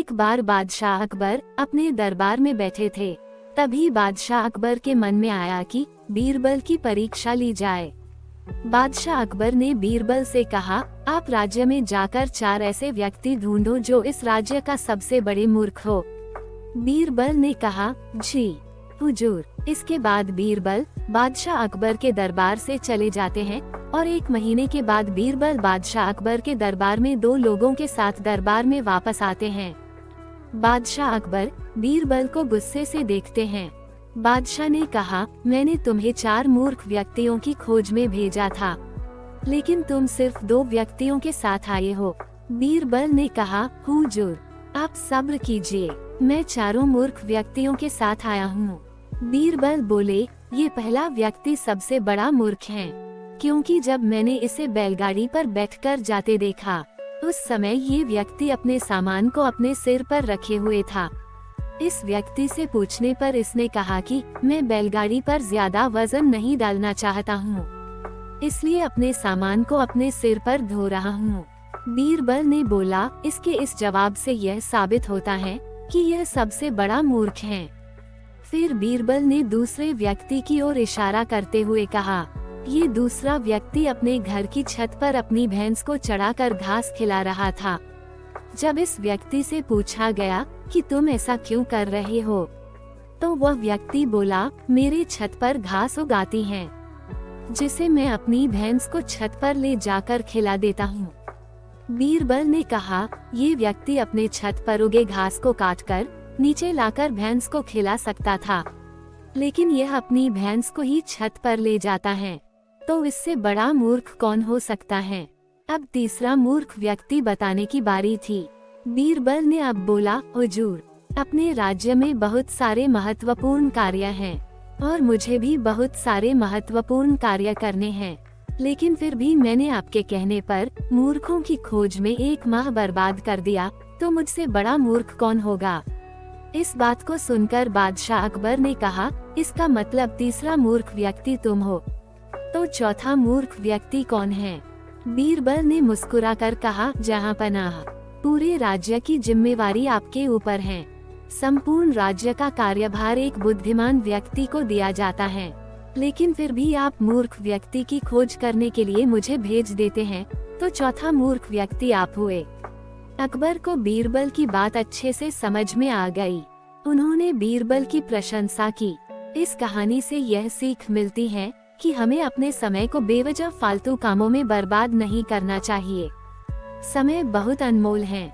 एक बार बादशाह अकबर अपने दरबार में बैठे थे। तभी बादशाह अकबर के मन में आया कि बीरबल की परीक्षा ली जाए। बादशाह अकबर ने बीरबल से कहा, आप राज्य में जाकर 4 ऐसे व्यक्ति ढूंढो जो इस राज्य का सबसे बड़े मूर्ख हो। बीरबल ने कहा, जी हुजूर। इसके बाद बीरबल बादशाह अकबर के दरबार से चले जाते हैं और 1 महीने के बाद बीरबल बादशाह अकबर के दरबार में 2 लोगों के साथ दरबार में वापस आते हैं। बादशाह अकबर बीरबल को गुस्से से देखते हैं। बादशाह ने कहा, मैंने तुम्हें 4 मूर्ख व्यक्तियों की खोज में भेजा था, लेकिन तुम सिर्फ 2 व्यक्तियों के साथ आए हो। बीरबल ने कहा, हुजूर आप सब्र कीजिए, मैं 4 मूर्ख व्यक्तियों के साथ आया हूँ। बीरबल बोले, ये पहला व्यक्ति सबसे बड़ा मूर्ख है, क्योंकि जब मैंने इसे बैलगाड़ी पर बैठकर जाते देखा, उस समय ये व्यक्ति अपने सामान को अपने सिर पर रखे हुए था। इस व्यक्ति से पूछने पर इसने कहा कि मैं बैलगाड़ी पर ज्यादा वजन नहीं डालना चाहता हूँ, इसलिए अपने सामान को अपने सिर पर ढो रहा हूँ। बीरबल ने बोला, इसके इस जवाब से यह साबित होता है कि यह सबसे बड़ा मूर्ख है। फिर बीरबल ने दूसरे व्यक्ति की ओर इशारा करते हुए कहा, ये दूसरा व्यक्ति अपने घर की छत पर अपनी भैंस को चढ़ाकर घास खिला रहा था। जब इस व्यक्ति से पूछा गया कि तुम ऐसा क्यों कर रहे हो, तो वह व्यक्ति बोला, मेरे छत पर घास उगाती हैं, जिसे मैं अपनी भैंस को छत पर ले जाकर खिला देता हूँ। बीरबल ने कहा, ये व्यक्ति अपने छत पर उगे घास को काटकर नीचे लाकर भैंस को खिला सकता था, लेकिन यह अपनी भैंस को ही छत पर ले जाता है, तो इससे बड़ा मूर्ख कौन हो सकता है। अब तीसरा मूर्ख व्यक्ति बताने की बारी थी। बीरबल ने अब बोला, हुजूर अपने राज्य में बहुत सारे महत्वपूर्ण कार्य हैं और मुझे भी बहुत सारे महत्वपूर्ण कार्य करने हैं, लेकिन फिर भी मैंने आपके कहने पर मूर्खों की खोज में 1 माह बर्बाद कर दिया, तो मुझसे बड़ा मूर्ख कौन होगा। इस बात को सुनकर बादशाह अकबर ने कहा, इसका मतलब तीसरा मूर्ख व्यक्ति तुम हो, तो चौथा मूर्ख व्यक्ति कौन है। बीरबल ने मुस्कुराकर कहा, जहांपनाह, पूरे राज्य की जिम्मेवारी आपके ऊपर है। संपूर्ण राज्य का कार्यभार एक बुद्धिमान व्यक्ति को दिया जाता है, लेकिन फिर भी आप मूर्ख व्यक्ति की खोज करने के लिए मुझे भेज देते हैं, तो चौथा मूर्ख व्यक्ति आप हुए। अकबर को बीरबल की बात अच्छे से समझ में आ गई। उन्होंने बीरबल की प्रशंसा की। इस कहानी से यह सीख मिलती है कि हमें अपने समय को बेवजह फालतू कामों में बर्बाद नहीं करना चाहिए। समय बहुत अनमोल है।